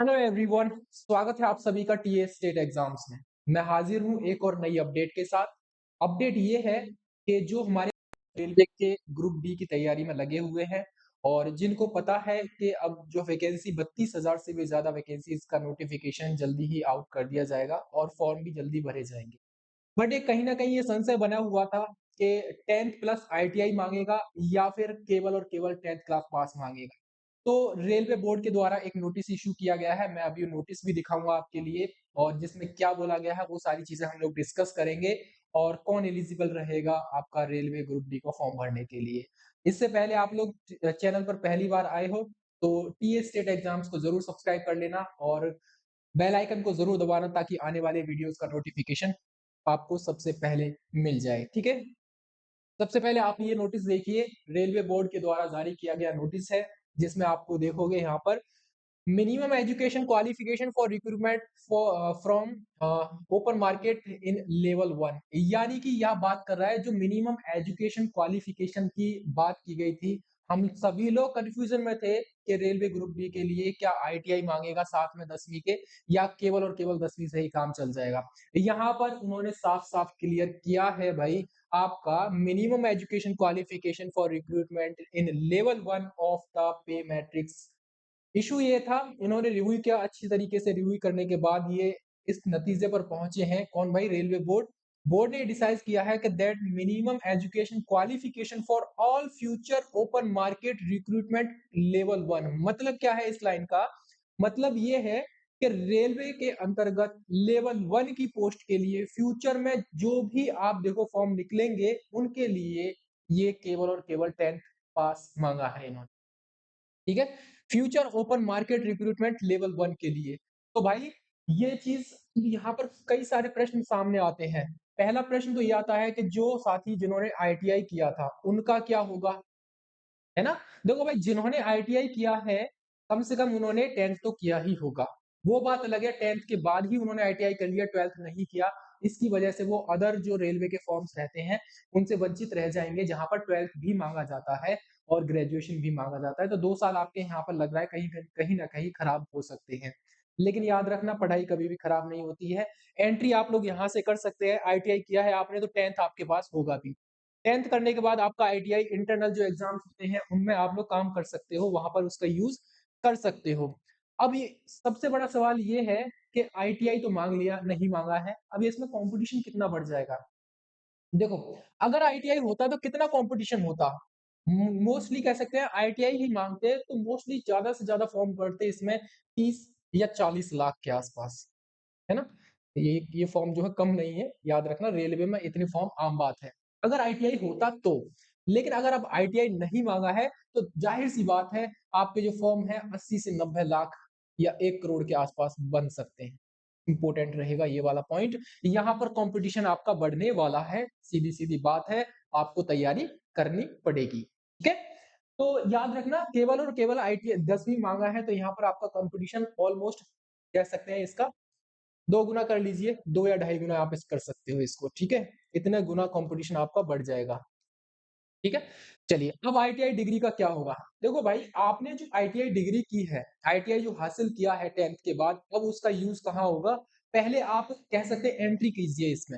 Hello everyone, स्वागत है आप सभी का टीए स्टेट एग्जाम्स में। मैं हाजिर हूं एक और नई अपडेट के साथ। अपडेट ये है कि जो हमारे रेलवे के ग्रुप डी की तैयारी में लगे हुए हैं और जिनको पता है कि अब जो वैकेंसी 32,000 से भी ज्यादा वैकेंसीज का नोटिफिकेशन जल्दी ही आउट कर दिया जाएगा और फॉर्म भी जल्दी भरे जाएंगे। बट ये कहीं ना कहीं ये संशय बना हुआ था कि 10th प्लस आईटीआई मांगेगा या फिर केवल और केवल 10th क्लास पास मांगेगा। तो रेलवे बोर्ड के द्वारा एक नोटिस इशू किया गया है। मैं अभी नोटिस भी दिखाऊंगा आपके लिए और जिसमें क्या बोला गया है वो सारी चीजें हम लोग डिस्कस करेंगे और कौन एलिजिबल रहेगा आपका रेलवे ग्रुप डी को फॉर्म भरने के लिए। इससे पहले आप लोग चैनल पर पहली बार आए हो तो टीए स्टेट एग्जाम्स को जरूर सब्सक्राइब कर लेना और बेल आइकन को जरूर दबाना ताकि आने वाले वीडियोस का नोटिफिकेशन आपको सबसे पहले मिल जाए। ठीक है, सबसे पहले आप ये नोटिस देखिए, रेलवे बोर्ड के द्वारा जारी किया गया नोटिस है जिसमें आपको देखोगे यहाँ पर minimum education qualification for recruitment from open market in level 1। यानी कि यह बात कर रहा है जो मिनिमम एजुकेशन क्वालिफिकेशन की बात की गई थी। हम सभी लोग कंफ्यूजन में थे कि रेलवे ग्रुप डी के लिए क्या आईटीआई मांगेगा साथ में 10वीं के या केवल और केवल 10वीं से ही काम चल जाएगा। यहाँ पर उन्होंने साफ साफ क्लियर किया है भाई, आपका minimum education qualification for recruitment in level 1 of the pay matrix. Issue ये था, इन्होंने रिव्यू किया, अच्छी तरीके से रिव्यू करने के बाद ये इस नतीजे पर पहुंचे हैं। कौन भाई? Railway board. बोर्ड ने डिसाइड किया है कि that minimum education qualification for all future open market recruitment level 1। मतलब क्या है इस लाइन का? मतलब ये है कि रेलवे के अंतर्गत लेवल 1 की पोस्ट के लिए फ्यूचर में जो भी आप देखो फॉर्म निकलेंगे उनके लिए ये केवल और केवल 10th पास मांगा है इन्होंने। ठीक है, future open market recruitment level 1 के लिए। तो भाई ये चीज यहाँ पर कई सारे प्रश्न सामने आते हैं। पहला प्रश्न तो ये आता है कि जो साथी जिन्होंने आईटीआई किया था उनका क्या होगा, है ना? देखो भाई, जिन्होंने आईटीआई किया है कम से कम उन्होंने 10th तो किया ही होगा। वो बात अलग है 10th के बाद ही उन्होंने आईटीआई कर लिया, 12th नहीं किया। इसकी वजह से वो अदर जो रेलवे के फॉर्म्स रहते हैं उनसे वंचित रह जाएंगे जहां पर 12th भी मांगा जाता है और ग्रेजुएशन भी मांगा जाता है। तो 2 साल आपके यहाँ पर लग रहा है कहीं कहीं ना कहीं खराब हो सकते हैं। लेकिन याद रखना, पढ़ाई कभी भी खराब नहीं होती है। एंट्री आप लोग यहाँ से कर सकते हैं। आईटीआई किया है आपने तो 10th आपके पास होगा भी। 10th करने के बाद आपका आईटीआई इंटरनल जो एग्जाम्स होते हैं उनमें आप लोग काम कर सकते हो, वहां पर उसका यूज कर सकते हो। अब ये सबसे बड़ा सवाल ये है कि आईटीआई तो मांग लिया, नहीं मांगा है, अब इसमें कंपटीशन कितना बढ़ जाएगा। देखो, अगर आईटीआई होता तो कितना कंपटीशन होता। मोस्टली कह सकते हैं आईटीआई ही मांगते तो मोस्टली ज्यादा से ज्यादा फॉर्म पड़ते इसमें 30 या 40 लाख के आसपास, है ना? ये फॉर्म जो है कम नहीं है, याद रखना रेलवे में इतनी फॉर्म आम बात है। अगर आईटीआई होता तो, लेकिन अगर अब आईटीआई नहीं मांगा है तो जाहिर सी बात है आपके जो फॉर्म है 80 से 90 लाख या 1 करोड़ के आसपास बन सकते हैं। इंपॉर्टेंट रहेगा ये वाला पॉइंट। यहाँ पर कंपटीशन आपका बढ़ने वाला है, सीधी सीधी बात है, आपको तैयारी करनी पड़ेगी। ठीक है, तो याद रखना केवल और केवल आईटीआई 10वीं मांगा है तो यहाँ पर आपका कंपटीशन ऑलमोस्ट कह सकते हैं इसका 2 गुना कर लीजिए, 2 या ढाई गुना आप इस कर सकते हो इसको। ठीक है, इतने गुना कंपटीशन आपका बढ़ जाएगा। ठीक है, चलिए अब आईटीआई डिग्री का क्या होगा। देखो भाई, आपने जो आईटीआई डिग्री की है, आईटीआई जो हासिल किया है 10th के बाद, अब उसका यूज कहाँ होगा? पहले आप कह सकते हैं एंट्री कीजिए इसमें,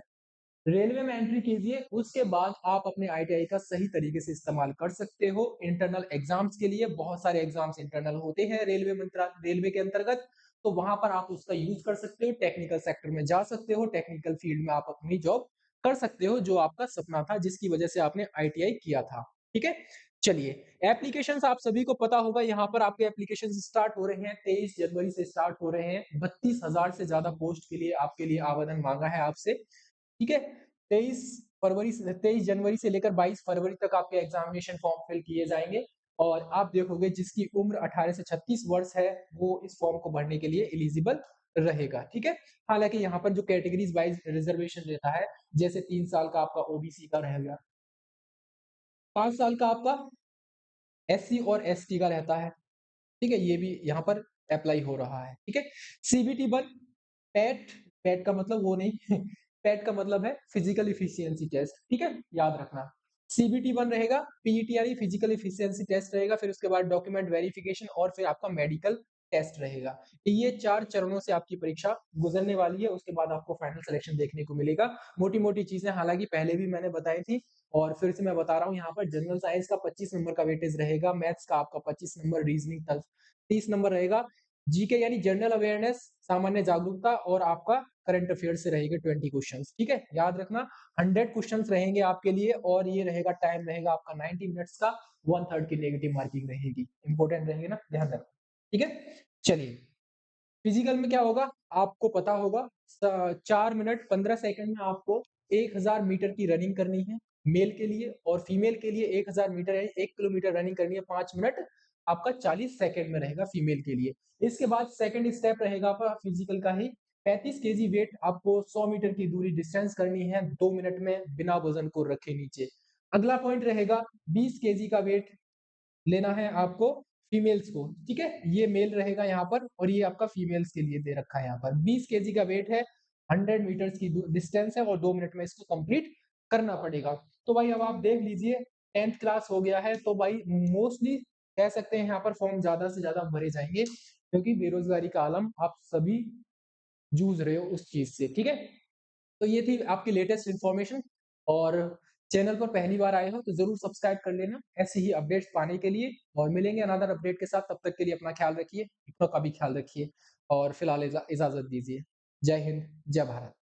रेलवे में एंट्री कीजिए, उसके बाद आप अपने आईटीआई का सही तरीके से इस्तेमाल कर सकते हो इंटरनल एग्जाम्स के लिए। बहुत सारे एग्जाम्स इंटरनल होते हैं रेलवे के अंतर्गत, तो वहां पर आप उसका यूज कर सकते हो, टेक्निकल सेक्टर में जा सकते हो, टेक्निकल फील्ड में आप अपनी जॉब कर सकते हो जो आपका सपना था, जिसकी वजह से आपने आईटीआई किया था। ठीक है, चलिए एप्लीकेशंस आप सभी को पता होगा, यहाँ पर आपके एप्लीकेशन स्टार्ट हो रहे हैं, 23 जनवरी से स्टार्ट हो रहे हैं। 32,000 से ज्यादा पोस्ट के लिए आपके लिए आवेदन मांगा है आपसे। ठीक है, 23 जनवरी से लेकर 22 फरवरी तक आपके एग्जामिनेशन फॉर्म फिल किए जाएंगे और आप देखोगे जिसकी उम्र 18 से 36 वर्ष है वो इस फॉर्म को भरने के लिए एलिजिबल रहेगा। ठीक है, हालांकि यहाँ पर जो कैटेगरीज वाइज रिजर्वेशन रहता है, जैसे 3 साल का आपका ओबीसी का रहेगा, 5 साल का आपका एससी और एसटी का रहता है। ठीक है, ये भी यहाँ पर अप्लाई हो रहा है। ठीक है, सीबीटी 1, पैट, पैट का मतलब वो नहीं पैट का मतलब है फिजिकल इफिशियंसी टेस्ट। ठीक है, याद रखना सीबीटी 1 रहेगा, पीईटी यानी फिजिकल इफिशियंसी टेस्ट रहेगा, फिर उसके बाद डॉक्यूमेंट वेरिफिकेशन और फिर आपका मेडिकल टेस्ट रहेगा। ये 4 चरणों से आपकी परीक्षा गुजरने वाली है, उसके बाद आपको फाइनल सिलेक्शन देखने को मिलेगा। मोटी-मोटी चीज़ें हालाँकि पहले भी मैंने बताई थी और फिर से मैं बता रहा हूँ यहाँ पर जनरल साइंस का 25 नंबर का वेटेज रहेगा, मैथ्स का आपका 25 नंबर, रीज़निंग का 30 नंबर रहेगा, जीके यानी जनरल अवेयरनेस, सामान्य जागरूकता और आपका करंट अफेयर्स से रहेंगे 20 क्वेश्चंस, ठीक है? याद रखना 100 क्वेश्चंस रहेंगे आपके लिए और ये रहेगा टाइम रहेगा आपका 90 मिनट्स का, 1/3 की नेगेटिव मार्किंग रहेगी। इंपॉर्टेंट रहेंगे ना, ध्यान रखना, ठीक है? चलिए, फिजिकल में क्या होगा? आपको पता होगा 4 मिनट 15 सेकंड में आपको 1000 मीटर की रनिंग करनी है, मेल के लिए और फीमेल के लिए 1000 मीटर यानी 1 किलोमीटर रनिंग करनी है 5 मिनट, आपका 40 सेकंड में रहेगा फीमेल के लिए। इसके बाद सेकंड स्टेप रहेगा आपका फिजिकल का ही 35 केजी वेट आपको 100 मीटर की दूरी डिस्टेंस करनी है 2 मिनट में बिना वज़न को रखे नीचे। अगला पॉइंट रहेगा 20 केजी का वेट लेना है आपको फीमेल्स को, ठीक है? ये मेल रहेगा यहाँ पर और ये आपका फीमेल्स के लिए दे रखा है यहाँ पर। 20 केजी का वेट है, 100 मीटर्स की डिस्टेंस है और 2 मिनट में इसको कंप्लीट करना पड़ेगा। तो भाई अब आप देख लीजिए 10th क्लास हो गया है, तो भाई मोस्टली कह सकते हैं यहाँ पर फॉर्म ज़्यादा से ज़्यादा भरे जाएँगे, क्योंकि बेरोज़गारी का आलम आप सभी जूझ रहे हो उस चीज़ से, ठीक है? तो ये थी आपकी लेटेस्ट इन्फॉर्मेशन और चैनल पर पहली बार आए हो तो ज़रूर सब्सक्राइब कर लेना ऐसे ही अपडेट्स पाने के लिए और मिलेंगे अनदर अपडेट के साथ। तब तक के लिए अपना ख्याल रखिए, अपनों का भी ख्याल रखिए और फिलहाल इजाज़त दीजिए। जय हिंद, जय भारत।